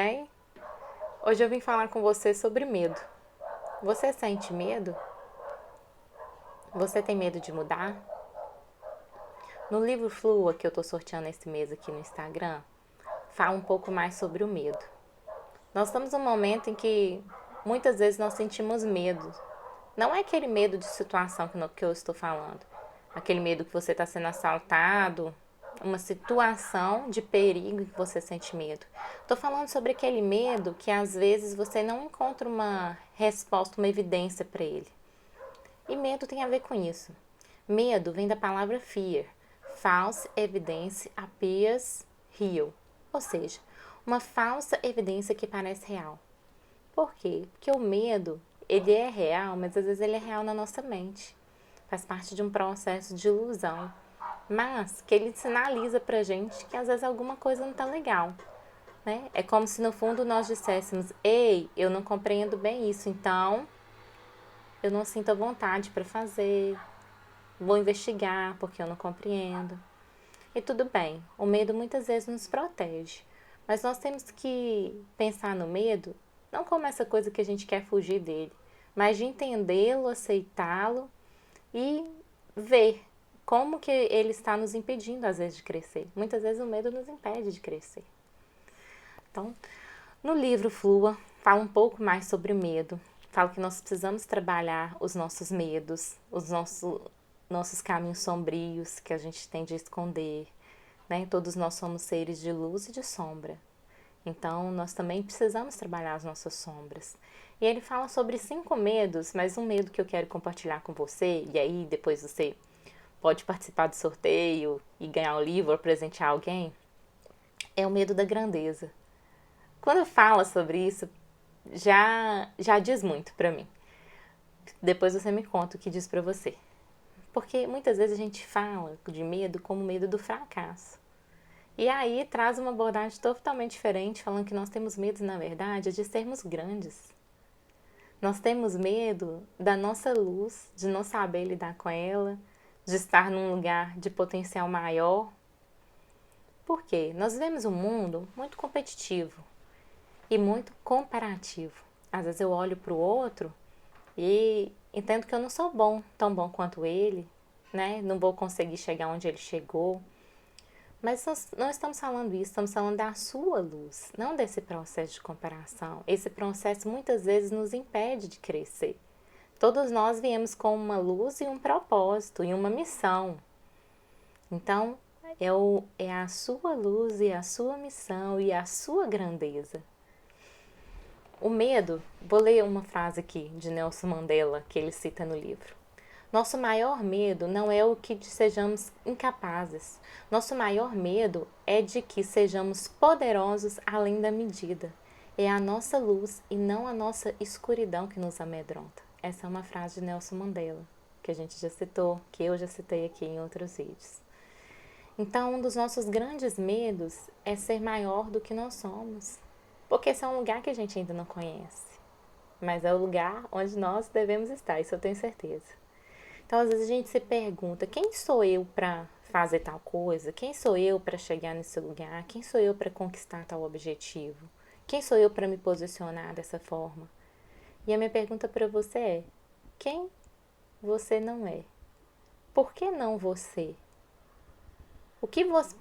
Bem, hoje eu vim falar com você sobre medo. Você sente medo? Você tem medo de mudar? No livro Flua, que eu tô sorteando esse mês aqui no Instagram, fala um pouco mais sobre o medo. Nós estamos num momento em que muitas vezes nós sentimos medo. Não é aquele medo de situação que eu estou falando. Aquele medo que você está sendo assaltado, uma situação de perigo que você sente medo. Estou falando sobre aquele medo que às vezes você não encontra uma resposta, uma evidência para ele. E medo tem a ver com isso. Medo vem da palavra fear. False evidence appears real. Ou seja, uma falsa evidência que parece real. Por quê? Porque o medo, ele é real, mas às vezes ele é real na nossa mente. Faz parte de um processo de ilusão. Mas que ele sinaliza pra gente que às vezes alguma coisa não tá legal. Né? É como se no fundo nós disséssemos: ei, eu não compreendo bem isso, então eu não sinto a vontade para fazer, vou investigar porque eu não compreendo. E tudo bem, o medo muitas vezes nos protege, mas nós temos que pensar no medo não como essa coisa que a gente quer fugir dele, mas de entendê-lo, aceitá-lo e ver como que ele está nos impedindo às vezes de crescer. Muitas vezes o medo nos impede de crescer. Então, no livro Flua, fala um pouco mais sobre o medo. Fala que nós precisamos trabalhar os nossos medos, os nossos caminhos sombrios que a gente tem de esconder. Né? Todos nós somos seres de luz e de sombra. Então, nós também precisamos trabalhar as nossas sombras. E ele fala sobre 5 medos, mas um medo que eu quero compartilhar com você, e aí depois você pode participar do sorteio e ganhar um livro ou presentear alguém, é o medo da grandeza. Quando fala sobre isso, já diz muito pra mim. Depois você me conta o que diz pra você. Porque muitas vezes a gente fala de medo como medo do fracasso. E aí traz uma abordagem totalmente diferente, falando que nós temos medo, na verdade, de sermos grandes. Nós temos medo da nossa luz, de não saber lidar com ela, de estar num lugar de potencial maior. Por quê? Nós vivemos um mundo muito competitivo e muito comparativo. Às vezes eu olho para o outro e entendo que eu não sou bom, tão bom quanto ele, né? Não vou conseguir chegar onde ele chegou. Mas nós não estamos falando isso, estamos falando da sua luz, não desse processo de comparação. Esse processo muitas vezes nos impede de crescer. Todos nós viemos com uma luz e um propósito e uma missão. Então, é a sua luz e a sua missão e a sua grandeza. O medo, vou ler uma frase aqui de Nelson Mandela que ele cita no livro. Nosso maior medo não é o que de sejamos incapazes. Nosso maior medo é de que sejamos poderosos além da medida. É a nossa luz e não a nossa escuridão que nos amedronta. Essa é uma frase de Nelson Mandela, que a gente já citou, que eu já citei aqui em outros vídeos. Então, um dos nossos grandes medos é ser maior do que nós somos. Porque esse é um lugar que a gente ainda não conhece. Mas é o lugar onde nós devemos estar, isso eu tenho certeza. Então, às vezes a gente se pergunta: quem sou eu para fazer tal coisa? Quem sou eu para chegar nesse lugar? Quem sou eu para conquistar tal objetivo? Quem sou eu para me posicionar dessa forma? E a minha pergunta para você é: quem você não é? Por que não você?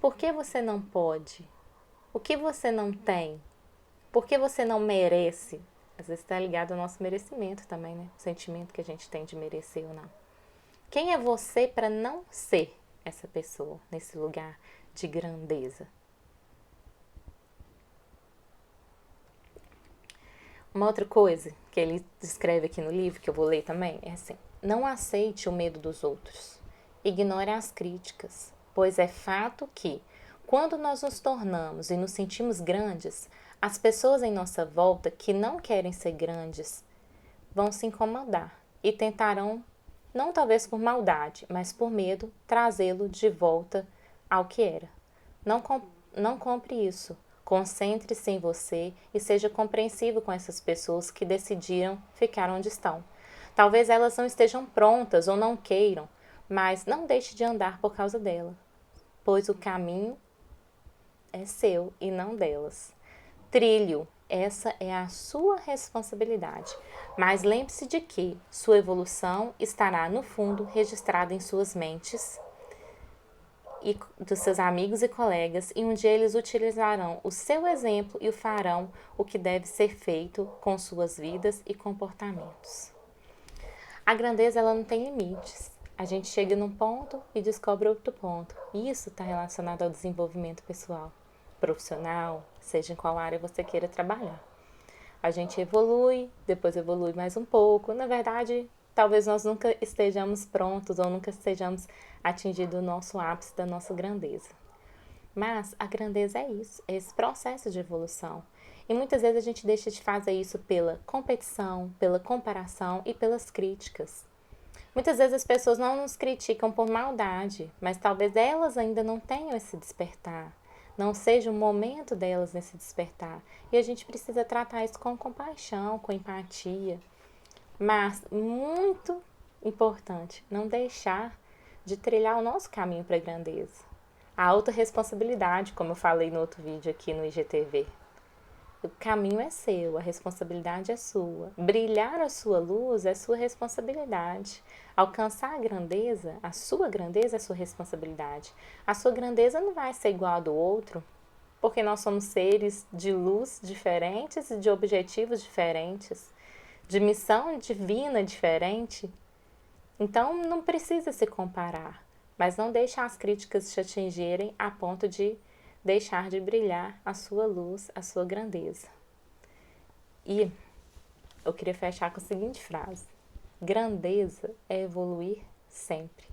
Por que você não pode? O que você não tem? Por que você não merece? Às vezes está ligado ao nosso merecimento também, né? O sentimento que a gente tem de merecer ou não. Quem é você para não ser essa pessoa nesse lugar de grandeza? Uma outra coisa que ele descreve aqui no livro, que eu vou ler também, é assim: não aceite o medo dos outros. Ignore as críticas, pois é fato que, quando nós nos tornamos e nos sentimos grandes, as pessoas em nossa volta que não querem ser grandes vão se incomodar e tentarão, não talvez por maldade, mas por medo, trazê-lo de volta ao que era. Não compre isso. Concentre-se em você e seja compreensivo com essas pessoas que decidiram ficar onde estão. Talvez elas não estejam prontas ou não queiram, mas não deixe de andar por causa dela, pois o caminho é seu e não delas. Trilhe-o. Essa é a sua responsabilidade. Mas lembre-se de que sua evolução estará, no fundo, registrada em suas mentes e dos seus amigos e colegas, e um dia eles utilizarão o seu exemplo e o farão o que deve ser feito com suas vidas e comportamentos. A grandeza, ela não tem limites. A gente chega num ponto e descobre outro ponto. E isso está relacionado ao desenvolvimento pessoal, profissional, seja em qual área você queira trabalhar. A gente evolui, depois evolui mais um pouco. Na verdade, talvez nós nunca estejamos prontos ou nunca estejamos atingindo o nosso ápice da nossa grandeza. Mas a grandeza é isso, é esse processo de evolução. E muitas vezes a gente deixa de fazer isso pela competição, pela comparação e pelas críticas. Muitas vezes as pessoas não nos criticam por maldade, mas talvez elas ainda não tenham esse despertar. Não seja o momento delas nesse despertar. E a gente precisa tratar isso com compaixão, com empatia. Mas, muito importante, não deixar de trilhar o nosso caminho para a grandeza. A autorresponsabilidade, como eu falei no outro vídeo aqui no IGTV. O caminho é seu, a responsabilidade é sua. Brilhar a sua luz é sua responsabilidade. Alcançar a sua grandeza é sua responsabilidade. A sua grandeza não vai ser igual a do outro, porque nós somos seres de luz diferentes e de objetivos diferentes, de missão divina diferente. Então não precisa se comparar, mas não deixe as críticas te atingirem a ponto de deixar de brilhar a sua luz, a sua grandeza. E eu queria fechar com a seguinte frase: grandeza é evoluir sempre.